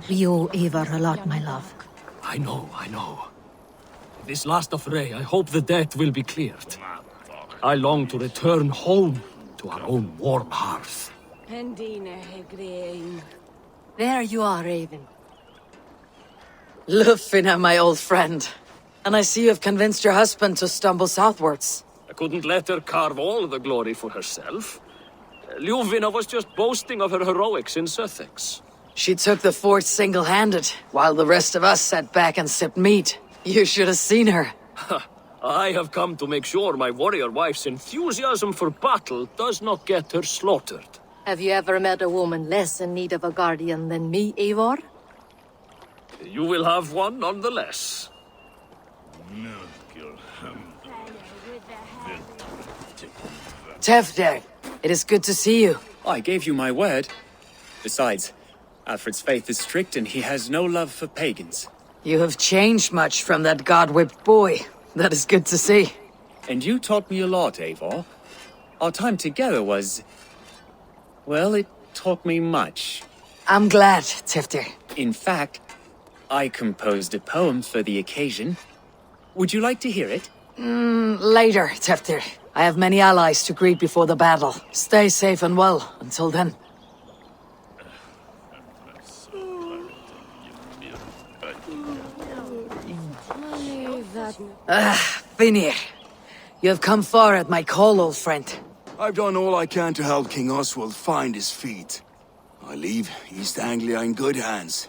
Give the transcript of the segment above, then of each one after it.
You Ivar a lot, my love. I know. This last affray, I hope the debt will be cleared. I long to return home to our own warm hearth. There you are, Raven. Lufina, my old friend. And I see you have convinced your husband to stumble southwards. I couldn't let her carve all the glory for herself. Ljuvina was just boasting of her heroics in Sussex. She took the fort single-handed, while the rest of us sat back and sipped meat. You should have seen her. I have come to make sure my warrior wife's enthusiasm for battle does not get her slaughtered. Have you ever met a woman less in need of a guardian than me, Eivor? You will have one nonetheless. Tefder, it is good to see you. I gave you my word. Besides, Alfred's faith is strict and he has no love for pagans. You have changed much from that god-whipped boy. That is good to see. And you taught me a lot, Eivor. Our time together was... well, it taught me much. I'm glad, Tefder. In fact, I composed a poem for the occasion. Would you like to hear it? Later, Tefder. I have many allies to greet before the battle. Stay safe and well until then. Vinir. You have come far at my call, old friend. I've done all I can to help King Oswald find his feet. I leave East Anglia in good hands.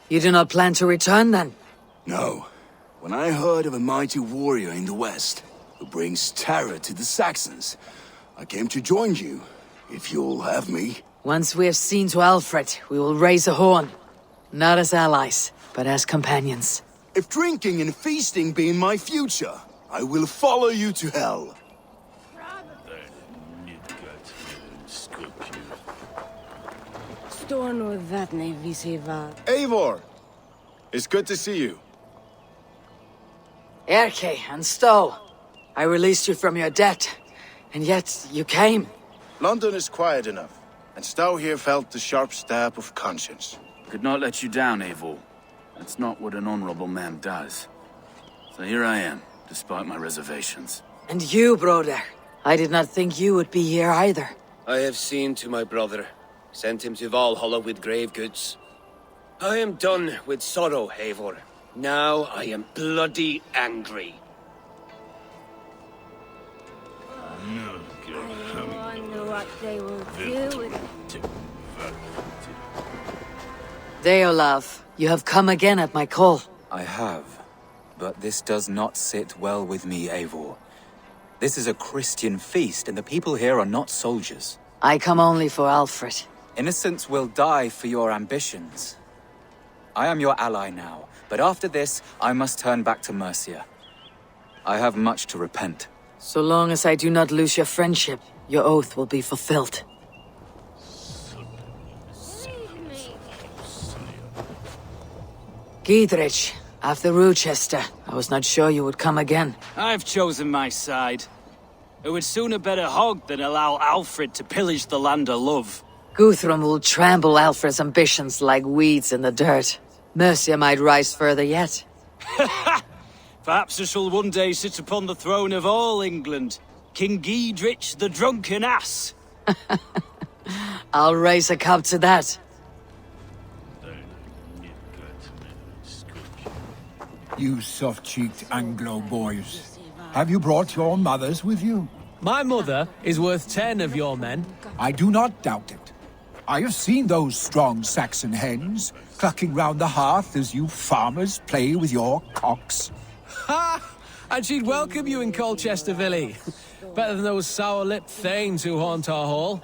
You do not plan to return, then? No. When I heard of a mighty warrior in the west, who brings terror to the Saxons, I came to join you, if you'll have me. Once we have seen to Alfred, we will raise a horn. Not as allies, but as companions. If drinking and feasting be in my future, I will follow you to hell. Eivor! It's good to see you. Erke and Stow, I released you from your debt, and yet you came. London is quiet enough, and Stow here felt the sharp stab of conscience. Could not let you down, Eivor. That's not what an honorable man does. So here I am, despite my reservations. And you, brother. I did not think you would be here either. I have seen to my brother, sent him to Valhalla with grave goods. I am done with sorrow, Eivor. Now I am bloody angry. I wonder what they will do with it. Deolav, you have come again at my call. I have, but this does not sit well with me, Eivor. This is a Christian feast, and the people here are not soldiers. I come only for Alfred. Innocents will die for your ambitions. I am your ally now, but after this, I must turn back to Mercia. I have much to repent. So long as I do not lose your friendship, your oath will be fulfilled. Giedrich, after Rochester, I was not sure you would come again. I've chosen my side. It would sooner bet a hog than allow Alfred to pillage the land of love. Guthrum will trample Alfred's ambitions like weeds in the dirt. Mercia might rise further yet. Perhaps I shall one day sit upon the throne of all England. King Giedrich the drunken ass. I'll raise a cup to that. You soft-cheeked Anglo boys. Have you brought your mothers with you? My mother is worth 10 of your men. I do not doubt it. I have seen those strong Saxon hens clucking round the hearth as you farmers play with your cocks. Ha! And she'd welcome you in Colchester, Villy. Better than those sour-lipped thanes who haunt our hall.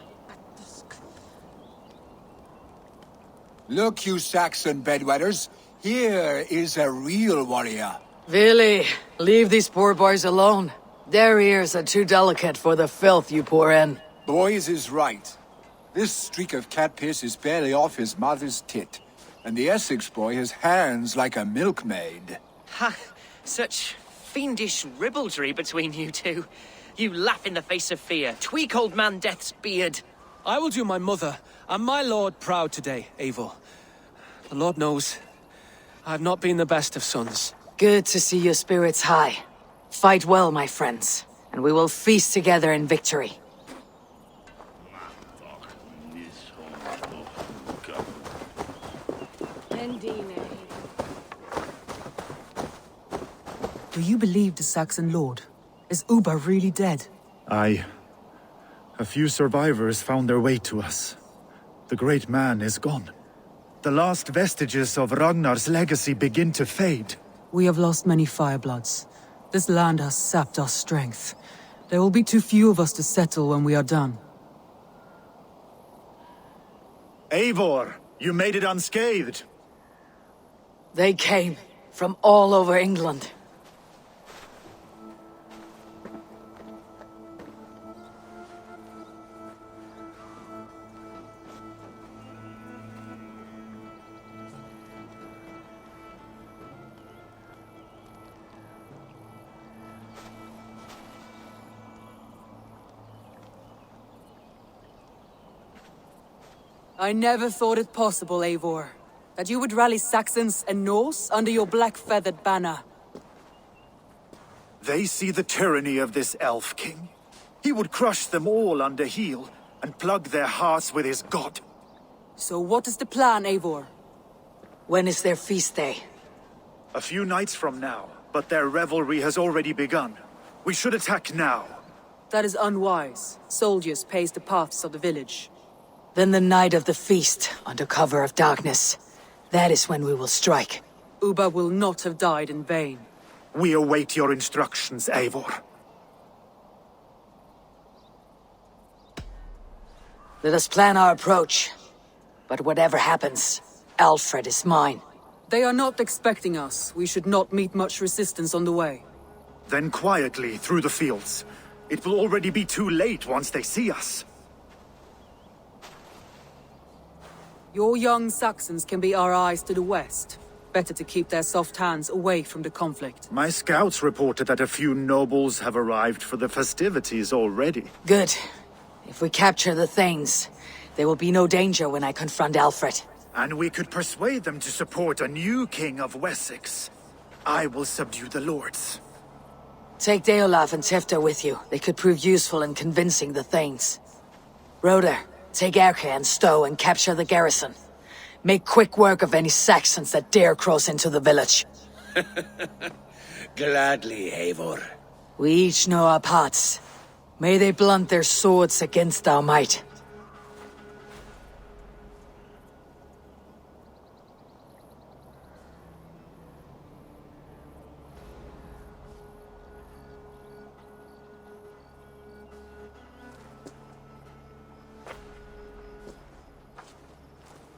Look, you Saxon bedwetters. Here is a real warrior. Vili, leave these poor boys alone. Their ears are too delicate for the filth you pour in. Boys is right. This streak of cat piss is barely off his mother's tit. And the Essex boy has hands like a milkmaid. Ha! Such fiendish ribaldry between you two. You laugh in the face of fear. Tweak old man Death's beard. I will do my mother and my lord proud today, Eivor. The Lord knows, I've not been the best of sons. Good to see your spirits high. Fight well, my friends, and we will feast together in victory. Do you believe the Saxon lord? Is Uba really dead? Aye. A few survivors found their way to us. The great man is gone. The last vestiges of Ragnar's legacy begin to fade. We have lost many firebloods. This land has sapped our strength. There will be too few of us to settle when we are done. Eivor, you made it unscathed. They came from all over England. I never thought it possible, Eivor, that you would rally Saxons and Norse under your black-feathered banner. They see the tyranny of this elf king. He would crush them all under heel and plug their hearts with his god. So what is the plan, Eivor? When is their feast day? A few nights from now, but their revelry has already begun. We should attack now. That is unwise. Soldiers pace the paths of the village. Then the night of the feast, under cover of darkness. That is when we will strike. Uba will not have died in vain. We await your instructions, Eivor. Let us plan our approach. But whatever happens, Alfred is mine. They are not expecting us. We should not meet much resistance on the way. Then quietly through the fields. It will already be too late once they see us. Your young Saxons can be our eyes to the west. Better to keep their soft hands away from the conflict. My scouts reported that a few nobles have arrived for the festivities already. Good. If we capture the Thanes, there will be no danger when I confront Alfred. And we could persuade them to support a new king of Wessex. I will subdue the lords. Take Deolaf and Tefter with you. They could prove useful in convincing the Thanes. Roder, take Erke and Stowe and capture the garrison. Make quick work of any Saxons that dare cross into the village. Gladly, Eivor. We each know our parts. May they blunt their swords against our might.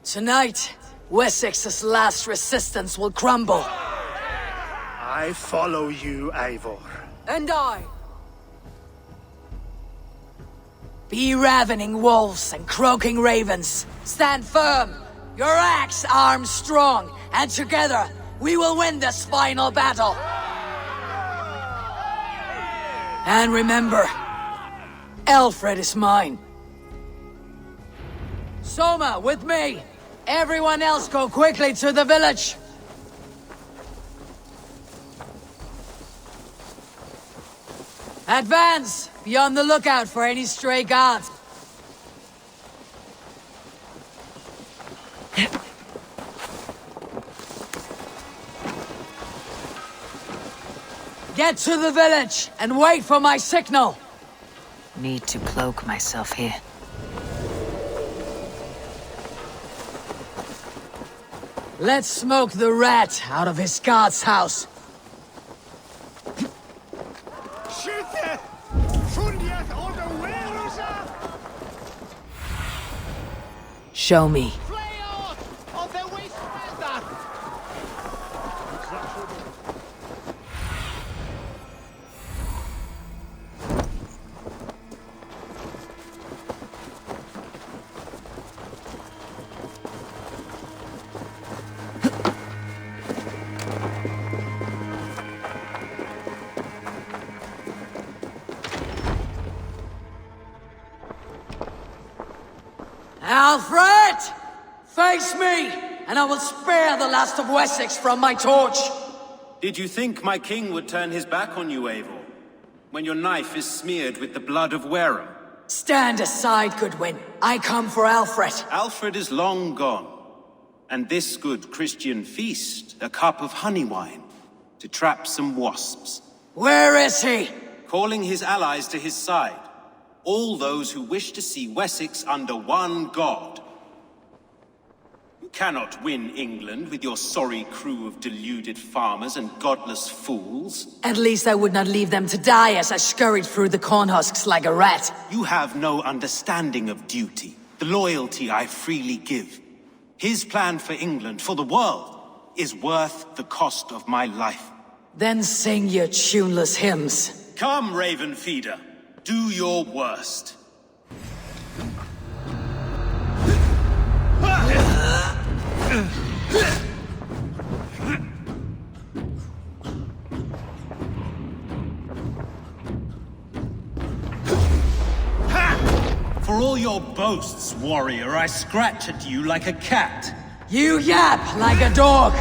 Tonight, Wessex's last resistance will crumble. I follow you, Eivor. And I. Be ravening wolves and croaking ravens. Stand firm. Your axe arms strong, and together we will win this final battle. And remember, Alfred is mine. Soma, with me. Everyone else go quickly to the village! Advance! Be on the lookout for any stray guards. Get to the village and wait for my signal! Need to cloak myself here. Let's smoke the rat out of his guard's house. Show me. Alfred! Face me, and I will spare the last of Wessex from my torch! Did you think my king would turn his back on you, Eivor? When your knife is smeared with the blood of Wareham? Stand aside, Goodwin. I come for Alfred. Alfred is long gone. And this good Christian feast, a cup of honey wine, to trap some wasps. Where is he? Calling his allies to his side. All those who wish to see Wessex under one god. You cannot win England with your sorry crew of deluded farmers and godless fools. At least I would not leave them to die as I scurried through the corn husks like a rat. You have no understanding of duty, the loyalty I freely give. His plan for England, for the world, is worth the cost of my life. Then sing your tuneless hymns. Come, Raven Feeder. Do your worst. For all your boasts, warrior, I scratch at you like a cat. You yap like a dog!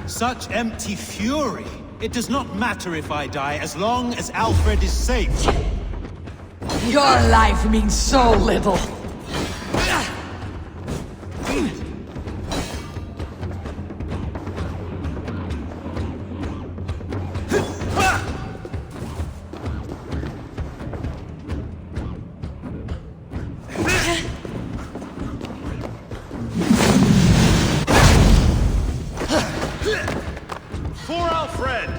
Such empty fury. It does not matter if I die, as long as Alfred is safe. Your life means so little. For Alfred!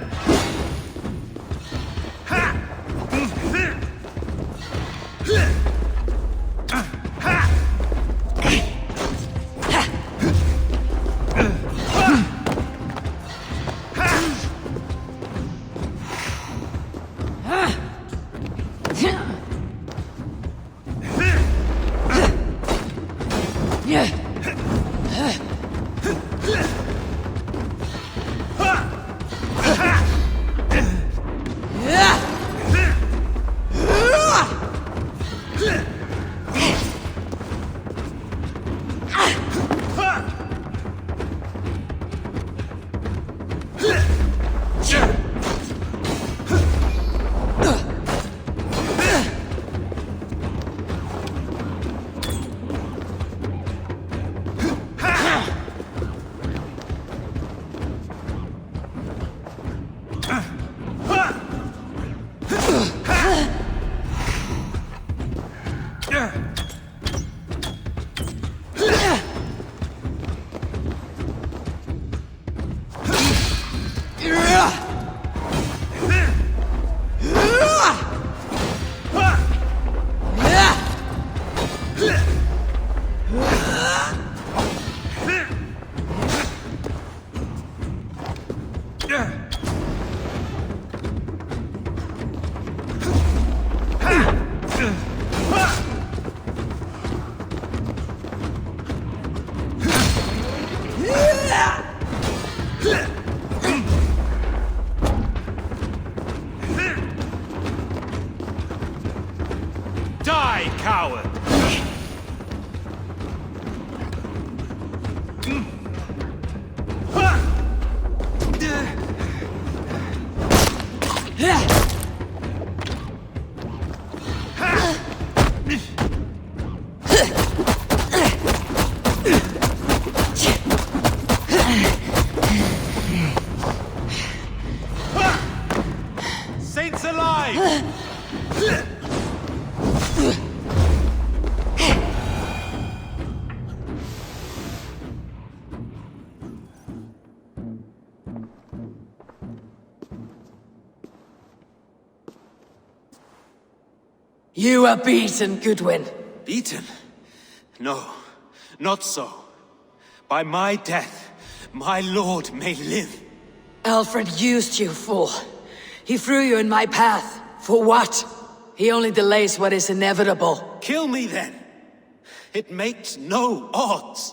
Die, coward! You are beaten, Goodwin. Beaten? No, not so. By my death, my lord may live. Alfred used you, fool. He threw you in my path. For what? He only delays what is inevitable. Kill me then. It makes no odds.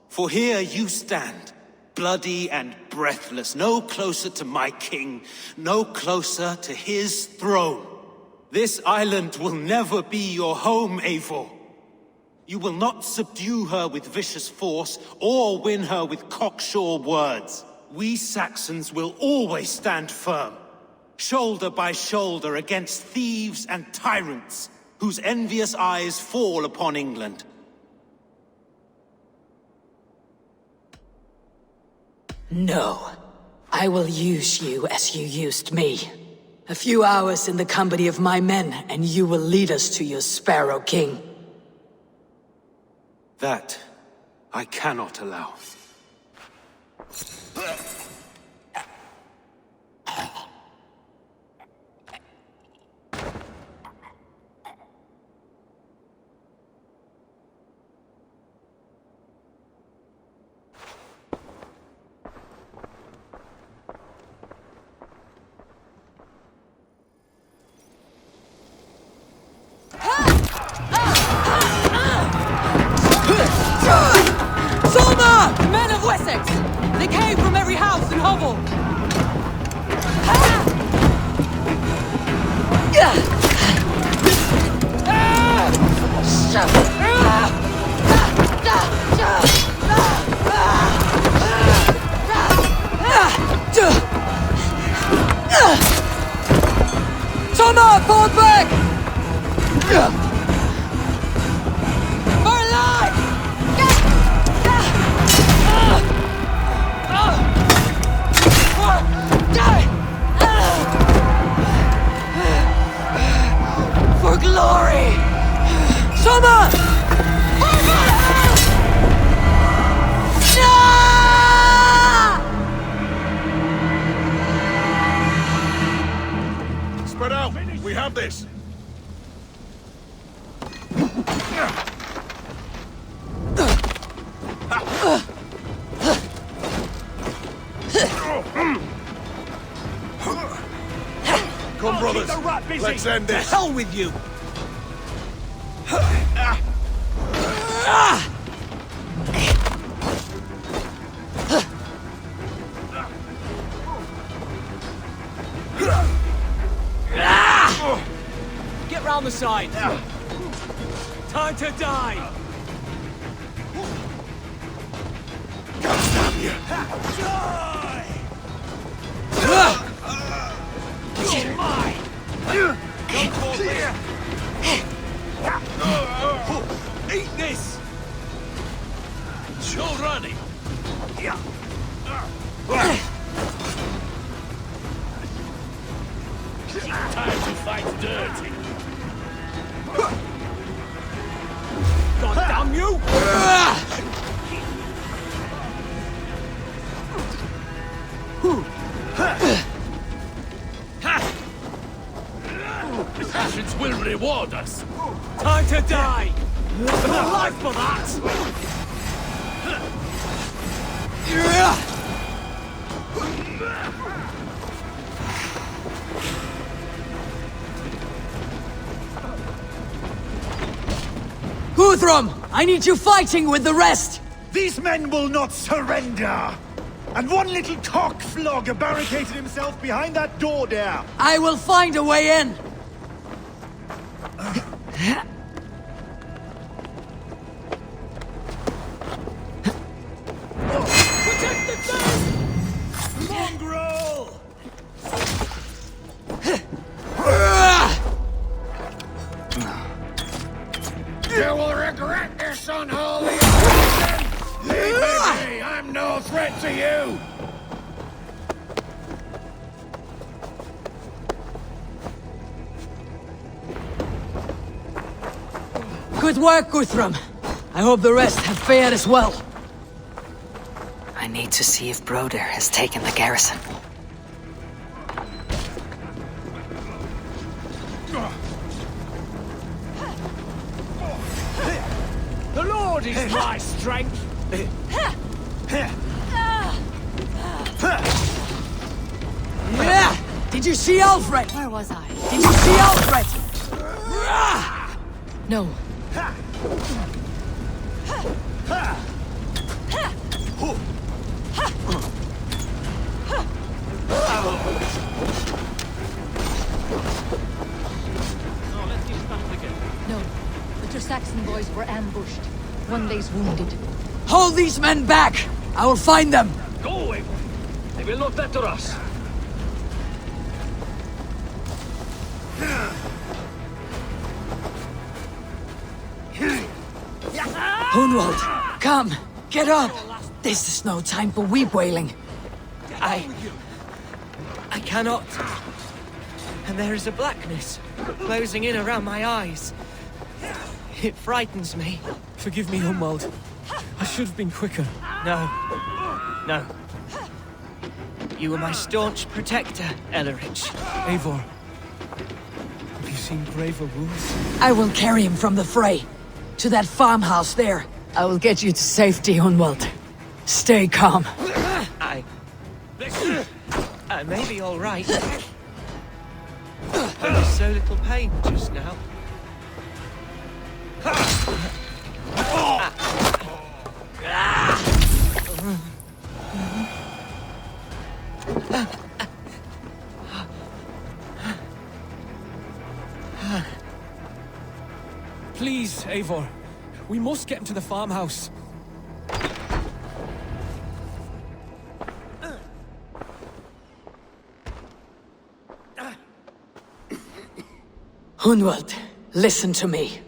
For here you stand, bloody and breathless, no closer to my king, no closer to his throne. This island will never be your home, Eivor. You will not subdue her with vicious force, or win her with cocksure words. We Saxons will always stand firm, shoulder by shoulder against thieves and tyrants, whose envious eyes fall upon England. No. I will use you as you used me. A few hours in the company of my men, and you will lead us to your Sparrow King. That I cannot allow. Solma! Men of Wessex! They came from every house and hovel! Solma! Fall back! For life! For glory! Soma! Spread out! We have this! Come, brothers. Let's end this. To hell with you! Get round the side. Time to die. God damn you! Die! You're mine! Don't fall there! Eat this! You're running! Time to fight dirty! God damn you! Passions will reward us! Time to die! No life for that! Guthrum! I need you fighting with the rest! These men will not surrender! And one little cockflogger barricaded himself behind that door there! I will find a way in! Protect the thing! Mongrel! You will regret this unholy action! Leave me be! I'm no threat to you! Good work, Guthrum. I hope the rest have fared as well. I need to see if Broder has taken the garrison. sword is my strength. Yeah! Did you see Alfred? Where was I? Did you see Alfred? No. No. The Saxon boys were ambushed. One lays wounded. Hold these men back! I will find them! Go away! They will not enter us! Hunwald, come! Get up! This is no time for weep wailing. I cannot. And there is a blackness closing in around my eyes. It frightens me. Forgive me, Hunwald. I should have been quicker. No. No. You were my staunch protector, Ellerich. Eivor, have you seen graver wounds? I will carry him from the fray. To that farmhouse there. I will get you to safety, Hunwald. Stay calm. I may be all right. There was so little pain just now. Please, Eivor. We must get him to the farmhouse. Hunwald, listen to me.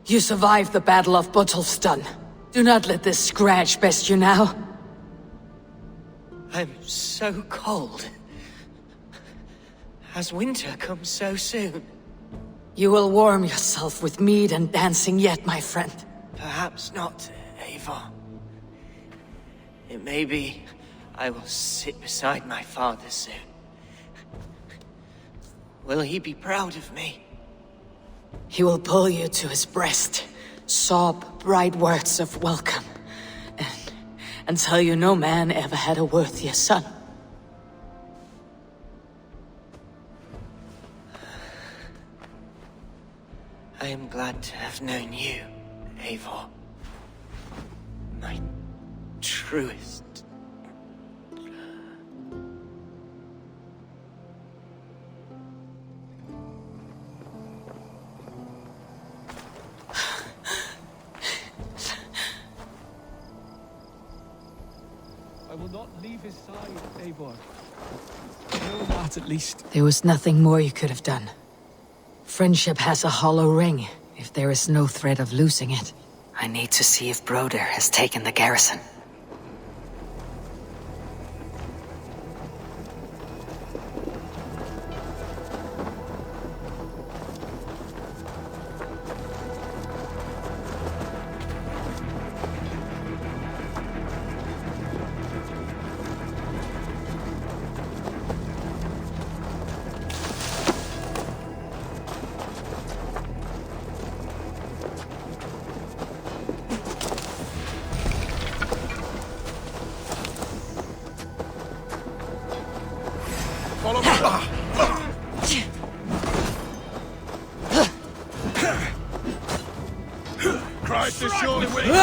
You survived the Battle of Botolfston. Do not let this scratch best you now. I'm so cold. Has winter come so soon? You will warm yourself with mead and dancing yet, my friend. Perhaps not, Eivor. It may be I will sit beside my father soon. Will he be proud of me? He will pull you to his breast, sob bright words of welcome, and tell you no man ever had a worthier son. I am glad to have known you, Eivor. My truest. I will not leave his side, Eivor. Know that, at least. There was nothing more you could have done. Friendship has a hollow ring, if there is no threat of losing it. I need to see if Broder has taken the garrison. Follow me. Christ is surely winning.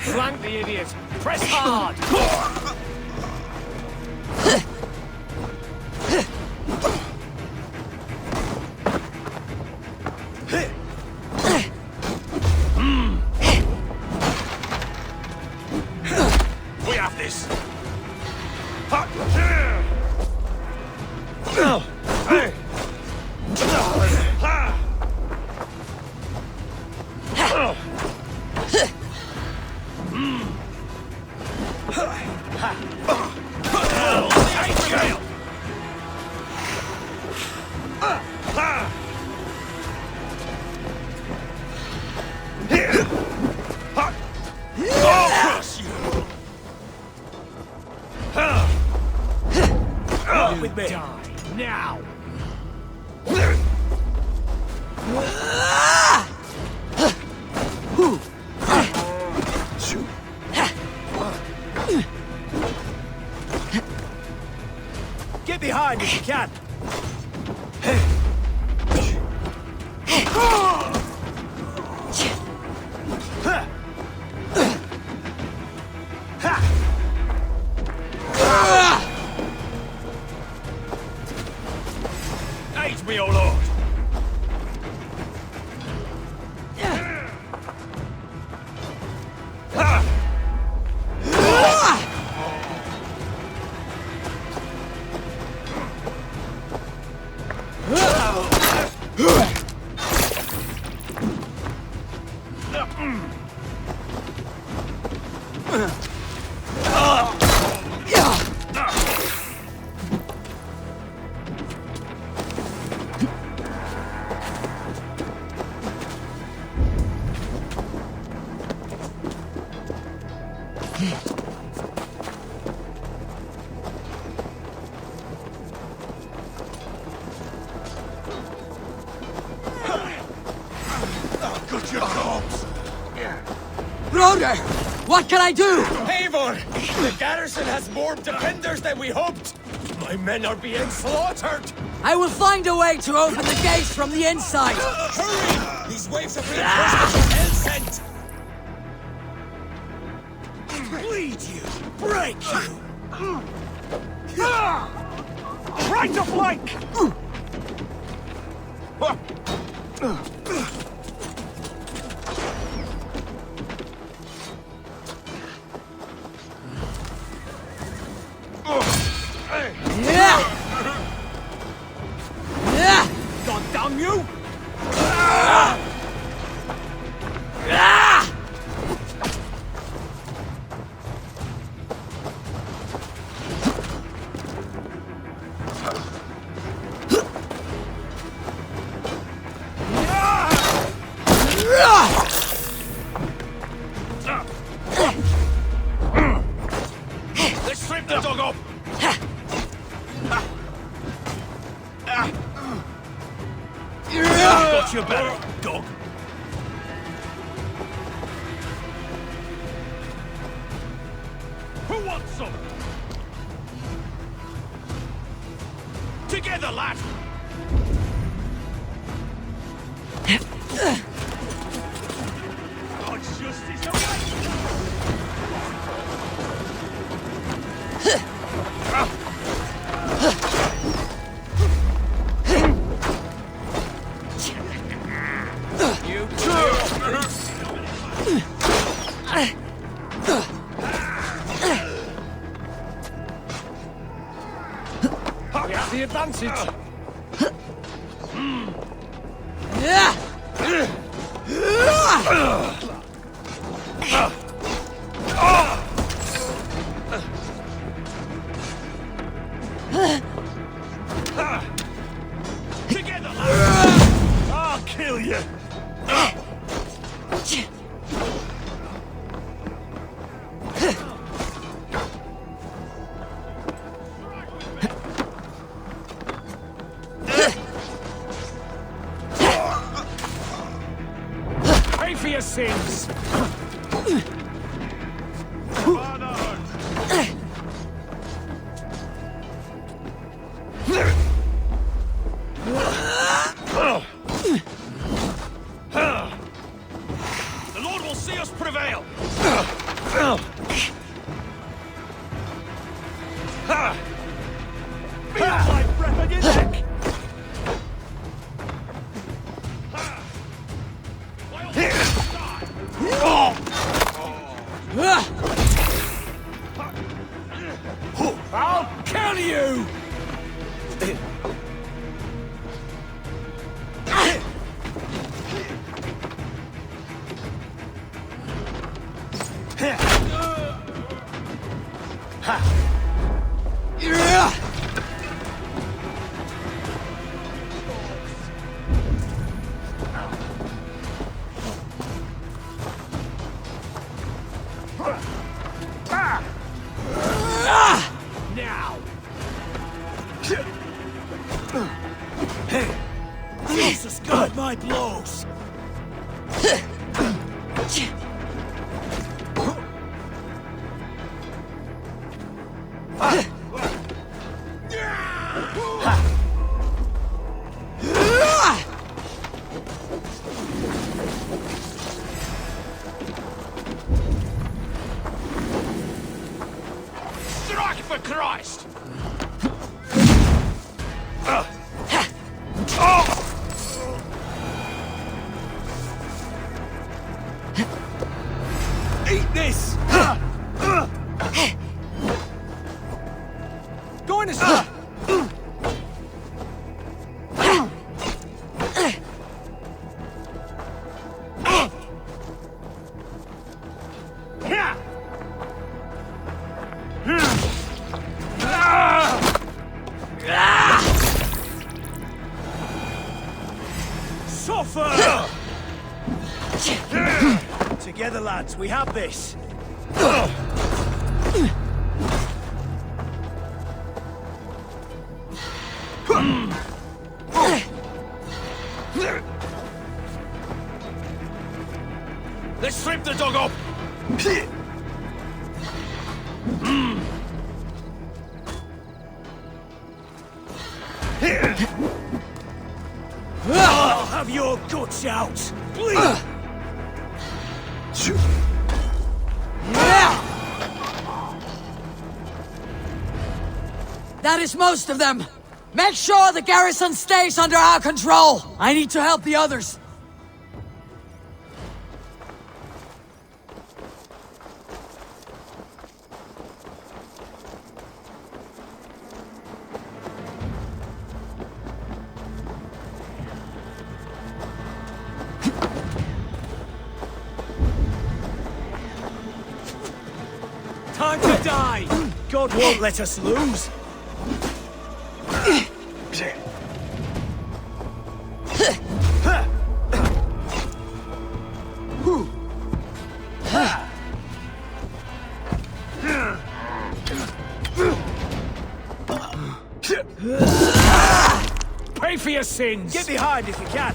Flank the idiot! Press hard! We have this. can. Aid me, O Lord! Broder! What can I do? Eivor! The garrison has more defenders than we hoped! My men are being slaughtered! I will find a way to open the gates from the inside! Hurry! These waves of reinforcements are hell-sent! Bleed you! Break you! Right to flank! God damn you! Let's strip the dog up! Got your better, dog. Who wants some? Together, lad! God's justice We have the advantage. Together, lad! I'll kill you! Pay for your sins! The Lord will see us prevail! Feel my breath on your neck! I'll kill you! Now! Jesus, guard my blows! Eat this! Go in a sec! Suffer! Together, lads, we have this. Let's strip the dog up! I'll have your guts out! Bleed! That is most of them! Make sure the garrison stays under our control! I need to help the others! Time to die! God won't let us lose! Pay for your sins! Get behind if you can!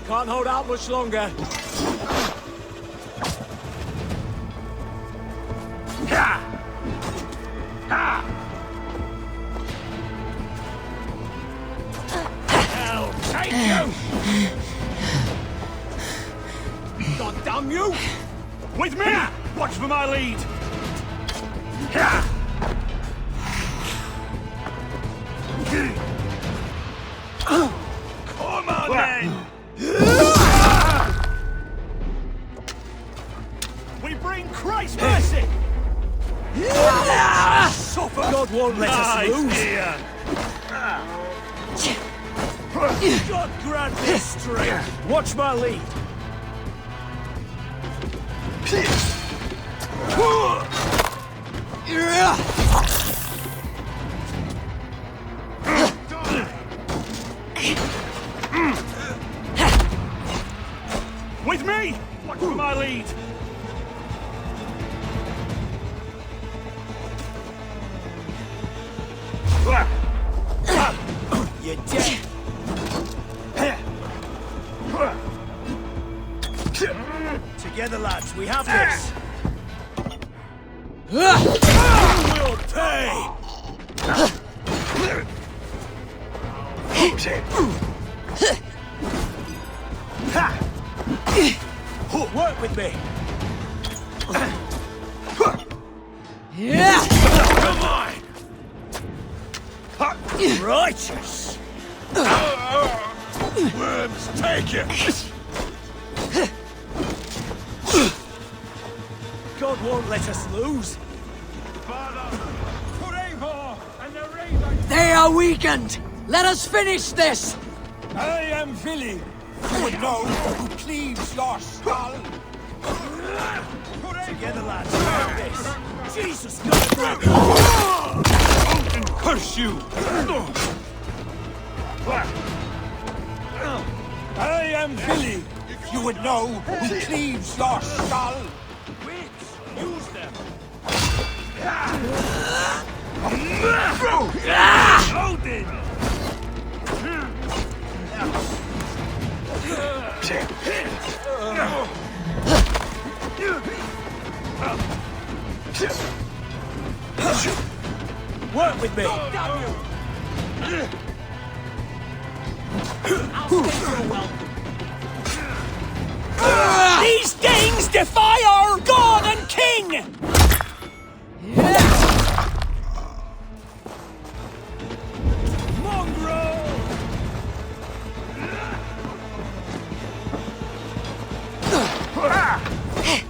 Can't hold out much longer. Hell, take you! God damn you! With me! Watch for my lead! Come on, then! We bring Christ's mercy! Suffer! God won't let us lose! God grant me strength! Watch my lead! With me! Watch for my lead! You're dead! Together, lads, we have this! We'll pay! Work with me! Come on! Righteous! Worms, take it! God won't let us lose! They are weakened! Let us finish this! I am Philly! You would know who cleaves your skull! Together, lads, we have this! Jesus God! Odin curse you! I am Philly! You would know who cleaves your skull! Wits, use them! Odin! Work with me! Damn you! These Danes defy our god and king!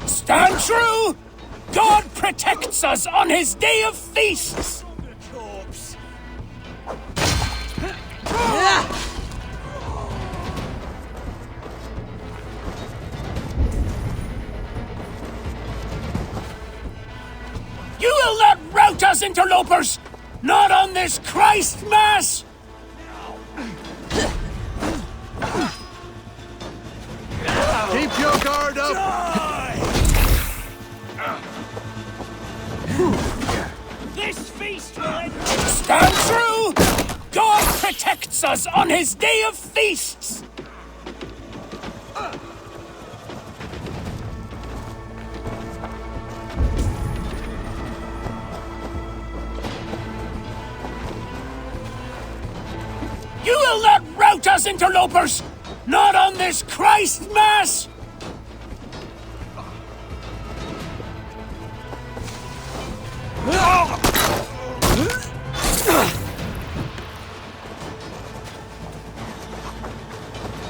Stand true! God protects us on his day of feasts! You will not rout us, interlopers! Not on this Christ Mass! Keep your guard up! This feast will end. Stand true! God protects us on his day of feasts! You will not rout us, interlopers! Not on this Christ Mass!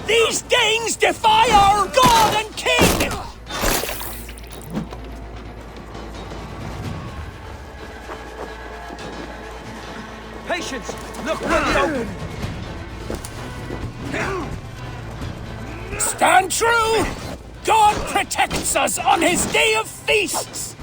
These Danes defy our god and king! Patience! Look for the open! Stand true! God protects us on his day of feasts!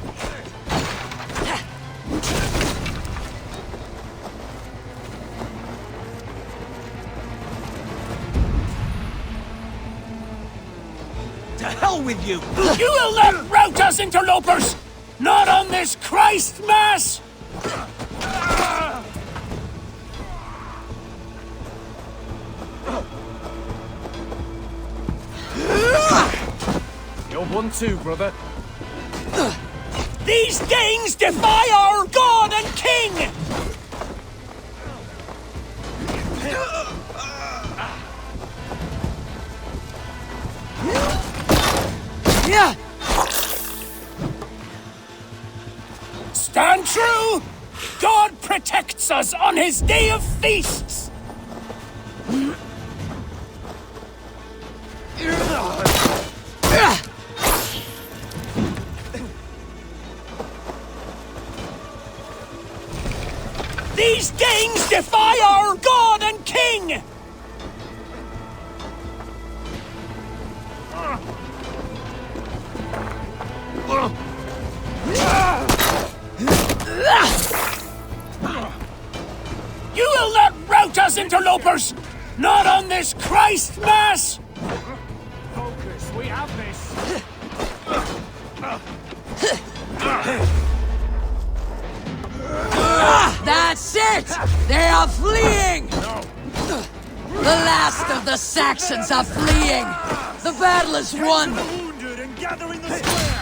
To hell with you! You will not rout us, interlopers! Not on this Christ Mass! You're one too, brother. These Danes defy our god and king! Stand true! God protects us on his day of feasts! These Danes defy our god and king! You will not rout us, interlopers! Not on this Christ Mass! Focus, we have this. That's it! They are fleeing! The last of the Saxons are fleeing! The battle is won! Wounded and gathering the square.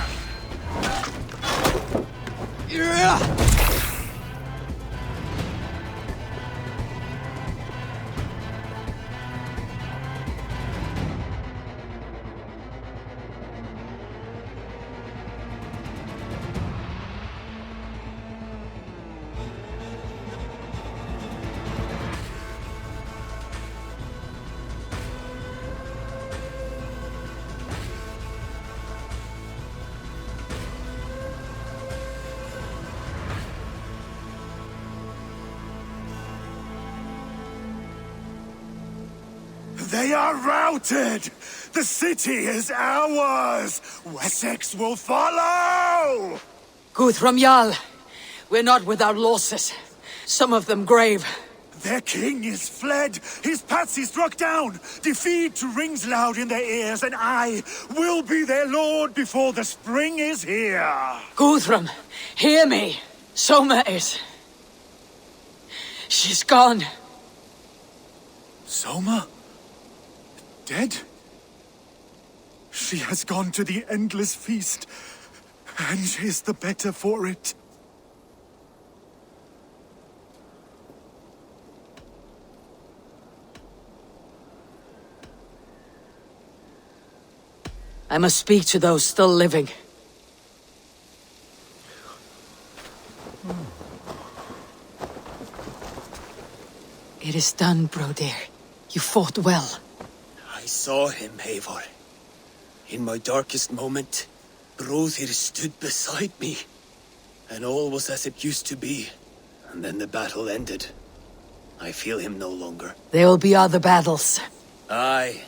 They are routed! The city is ours! Wessex will follow! Guthrum Jarl, we're not without losses. Some of them grave. Their king is fled, his patsy struck down, defeat rings loud in their ears, and I will be their lord before the spring is here! Guthrum, hear me. Soma is... she's gone. Soma? Dead? She has gone to the endless feast, and is the better for it. I must speak to those still living. It is done, Broder. You fought well. I saw him, Eivor. In my darkest moment, Brothir stood beside me. And all was as it used to be. And then the battle ended. I feel him no longer. There will be other battles. Aye.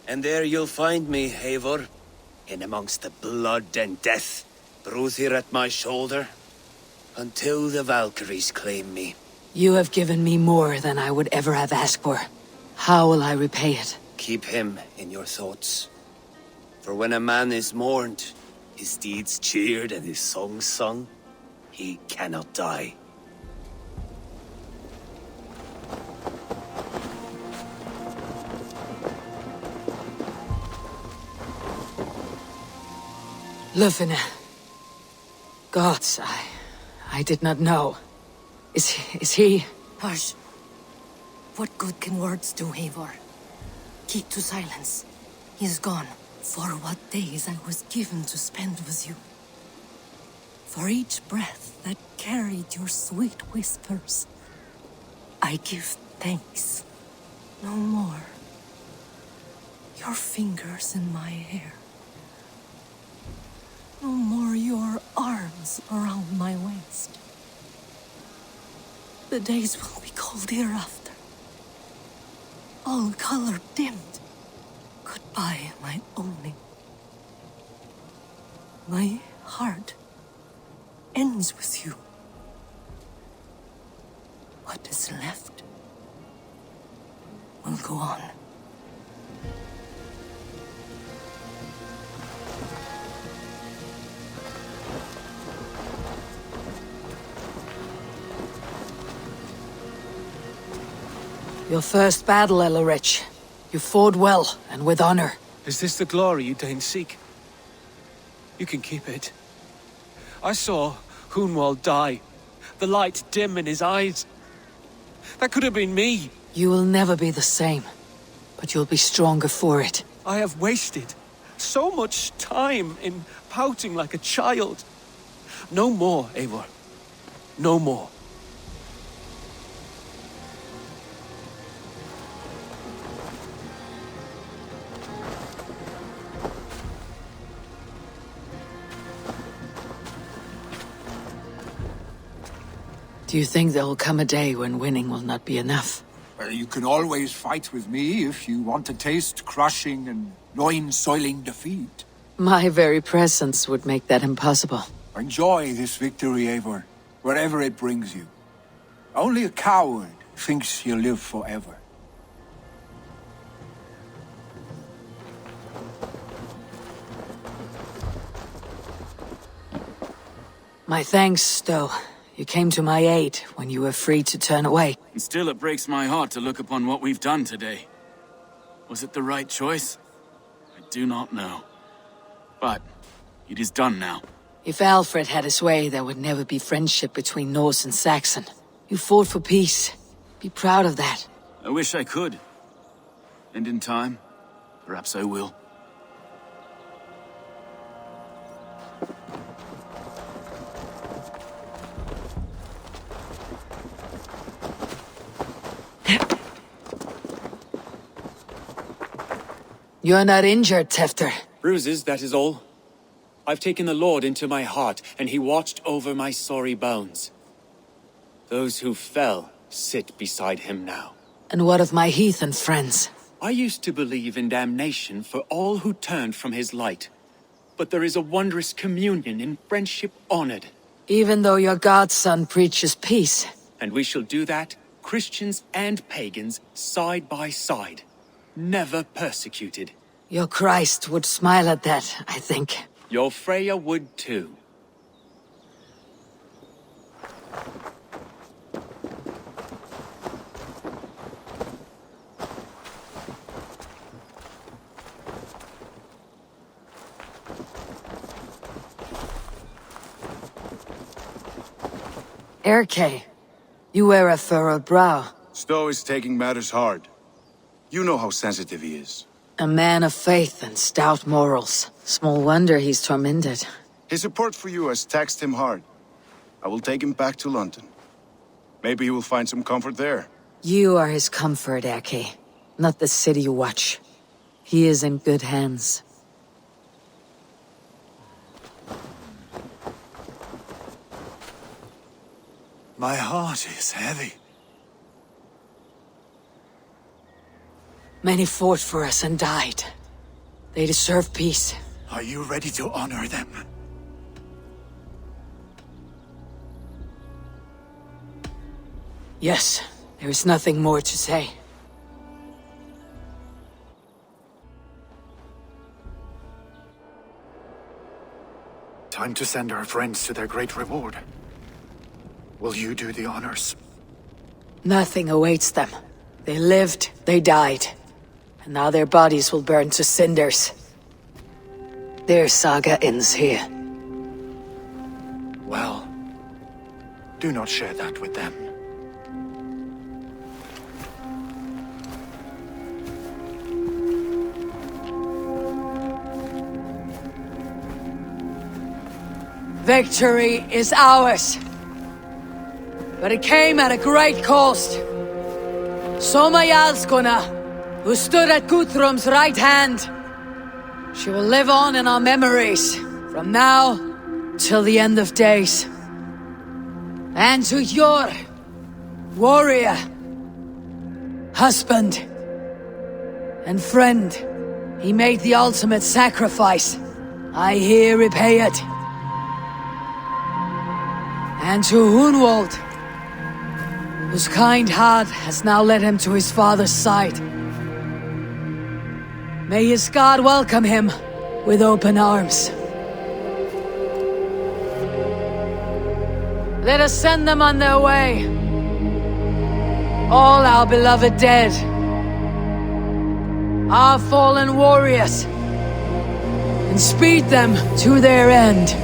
And there you'll find me, Eivor. In amongst the blood and death. Brothir at my shoulder. Until the Valkyries claim me. You have given me more than I would ever have asked for. How will I repay it? Keep him in your thoughts. For when a man is mourned, his deeds cheered and his songs sung, he cannot die. Lufina. Gods, I did not know. Is he... Hush. What good can words do, Eivor? Keep to silence. He is gone. For what days I was given to spend with you. For each breath that carried your sweet whispers, I give thanks. No more. Your fingers in my hair. No more your arms around my waist. The days will be cold hereafter. All color dimmed. Goodbye, my only. My heart ends with you. What is left will go on. Your first battle, Elorich. You fought well, and with honor. Is this the glory you deign seek? You can keep it. I saw Hunwald die. The light dim in his eyes. That could have been me. You will never be the same, but you'll be stronger for it. I have wasted so much time in pouting like a child. No more, Eivor. No more. Do you think there will come a day when winning will not be enough? Well, you can always fight with me if you want to taste crushing and loin-soiling defeat. My very presence would make that impossible. Enjoy this victory, Eivor, wherever it brings you. Only a coward thinks he'll live forever. My thanks, Stowe. You came to my aid when you were free to turn away. And still it breaks my heart to look upon what we've done today. Was it the right choice? I do not know. But it is done now. If Alfred had his way, there would never be friendship between Norse and Saxon. You fought for peace. Be proud of that. I wish I could. And in time, perhaps I will. You're not injured, Tefter. Bruises, that is all. I've taken the Lord into my heart, and he watched over my sorry bones. Those who fell sit beside him now. And what of my heathen friends? I used to believe in damnation for all who turned from his light. But there is a wondrous communion in friendship honored. Even though your godson preaches peace. And we shall do that, Christians and pagans, side by side. Never persecuted. Your Christ would smile at that, I think. Your Freya would too. Erke, you wear a furrowed brow. Stowe is taking matters hard. You know how sensitive he is. A man of faith and stout morals. Small wonder he's tormented. His support for you has taxed him hard. I will take him back to London. Maybe he will find some comfort there. You are his comfort, Erke. Not the city you watch. He is in good hands. My heart is heavy. Many fought for us and died. They deserve peace. Are you ready to honor them? Yes, there is nothing more to say. Time to send our friends to their great reward. Will you do the honors? Nothing awaits them. They lived, they died. And now their bodies will burn to cinders. Their saga ends here. Well, do not share that with them. Victory is ours. But it came at a great cost. Soma Jarlskona, who stood at Guthrum's right hand. She will live on in our memories, from now till the end of days. And to your warrior, husband, and friend, he made the ultimate sacrifice. I here repay it. And to Hunwald, whose kind heart has now led him to his father's side. May his God welcome him with open arms. Let us send them on their way. All our beloved dead. Our fallen warriors. And speed them to their end.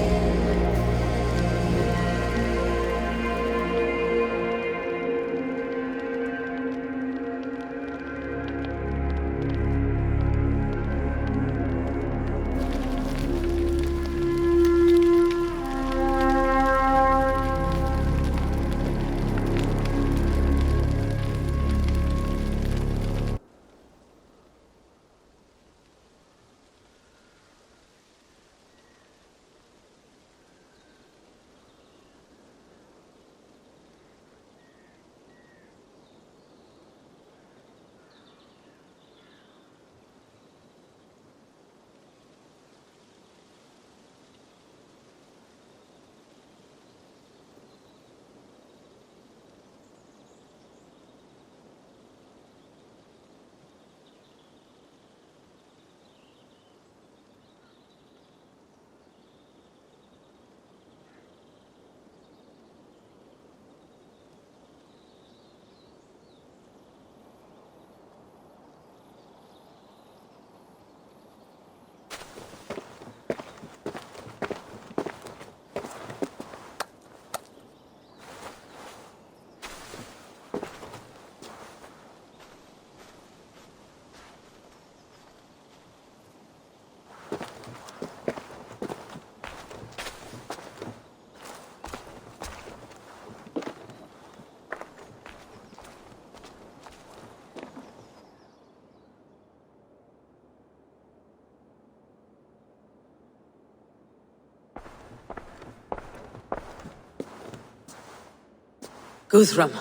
Guthrum.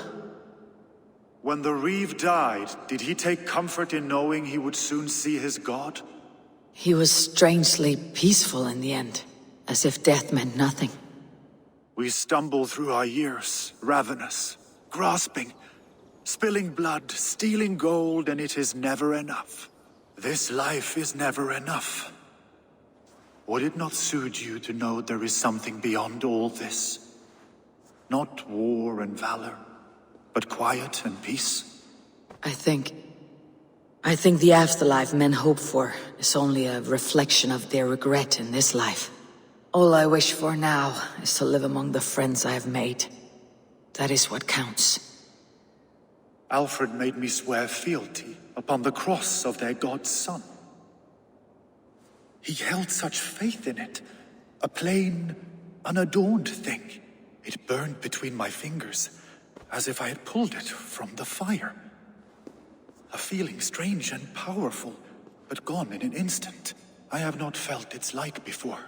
When the Reeve died, did he take comfort in knowing he would soon see his god? He was strangely peaceful in the end, as if death meant nothing. We stumble through our years, ravenous, grasping, spilling blood, stealing gold, and it is never enough. This life is never enough. Would it not suit you to know there is something beyond all this? Not war and valor, but quiet and peace? I think the afterlife men hope for is only a reflection of their regret in this life. All I wish for now is to live among the friends I have made. That is what counts. Alfred made me swear fealty upon the cross of their god's son. He held such faith in it. A plain, unadorned thing. It burned between my fingers, as if I had pulled it from the fire. A feeling strange and powerful, but gone in an instant. I have not felt its like before.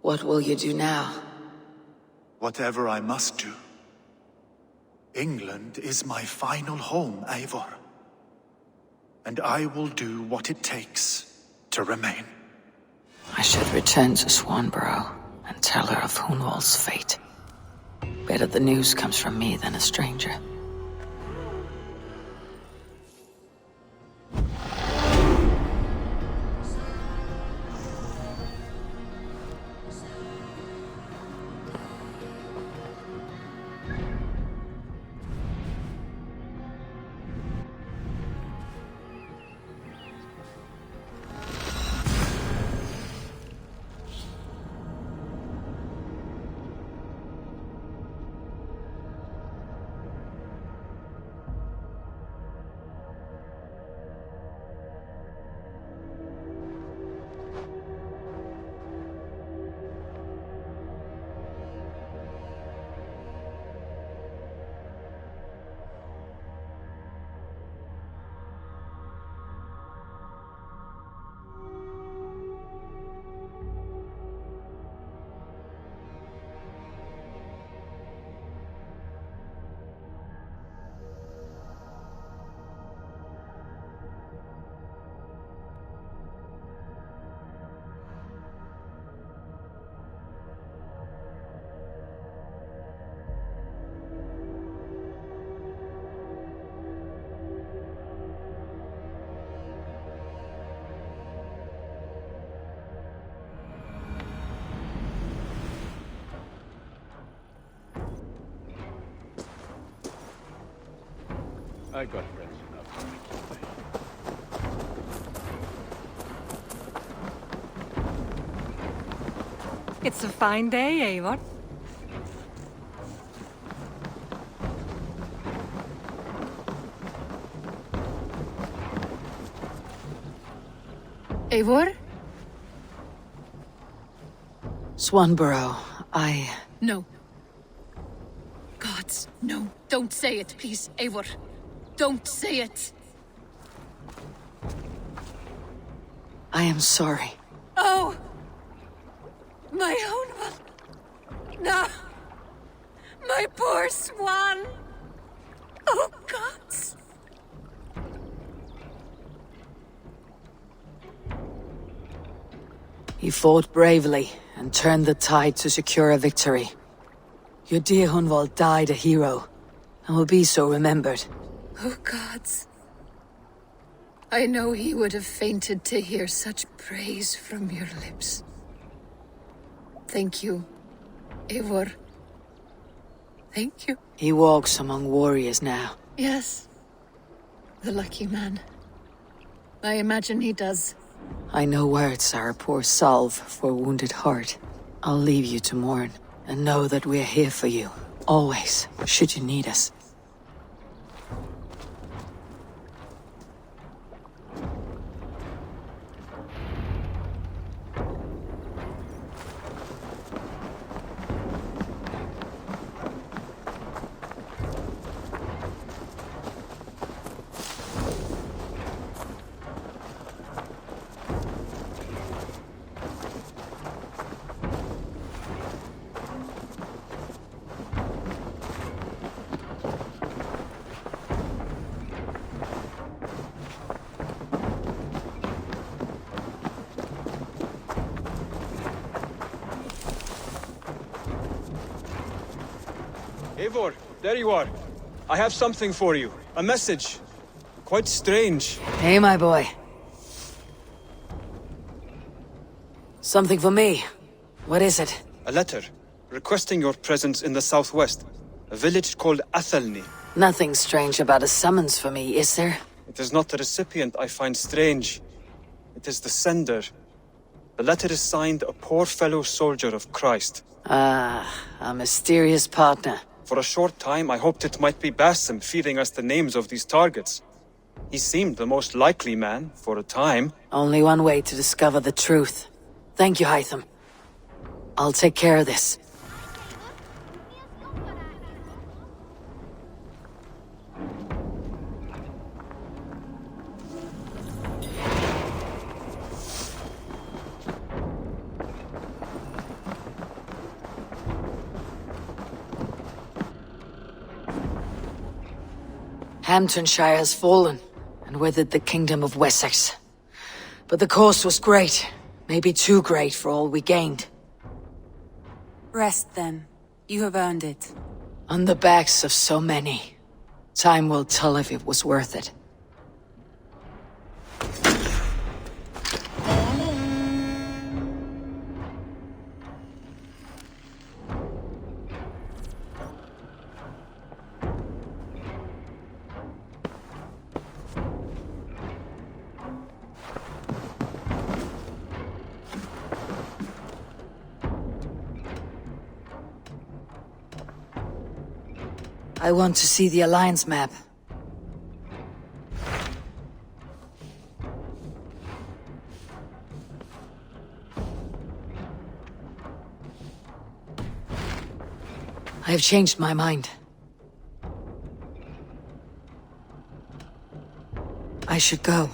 What will you do now? Whatever I must do. England is my final home, Eivor. And I will do what it takes to remain. I should return to Swanborough and tell her of Hunwald's fate. Better the news comes from me than a stranger. I got friends enough. It's a fine day, Eivor. Eivor? Swanborough, No. Gods, no. Don't say it, please, Eivor. Don't say it. I am sorry. Oh! My own one. No! My poor swan! Oh, gods! He fought bravely and turned the tide to secure a victory. Your dear Hunwald died a hero, and will be so remembered. Oh, gods. I know he would have fainted to hear such praise from your lips. Thank you, Eivor. Thank you. He walks among warriors now. Yes. The lucky man. I imagine he does. I know words are a poor salve for a wounded heart. I'll leave you to mourn, and know that we're here for you, always, should you need us. Eivor, there you are. I have something for you. A message. Quite strange. Hey, my boy. Something for me. What is it? A letter, requesting your presence in the southwest. A village called Athelney. Nothing strange about a summons for me, is there? It is not the recipient I find strange. It is the sender. The letter is signed a poor fellow soldier of Christ. Ah, a mysterious partner. For a short time, I hoped it might be Basim feeding us the names of these targets. He seemed the most likely man, for a time. Only one way to discover the truth. Thank you, Hytham. I'll take care of this. Hamptonshire has fallen, and with it the Kingdom of Wessex. But the cost was great. Maybe too great for all we gained. Rest then. You have earned it. On the backs of so many. Time will tell if it was worth it. I want to see the Alliance map. I have changed my mind. I should go.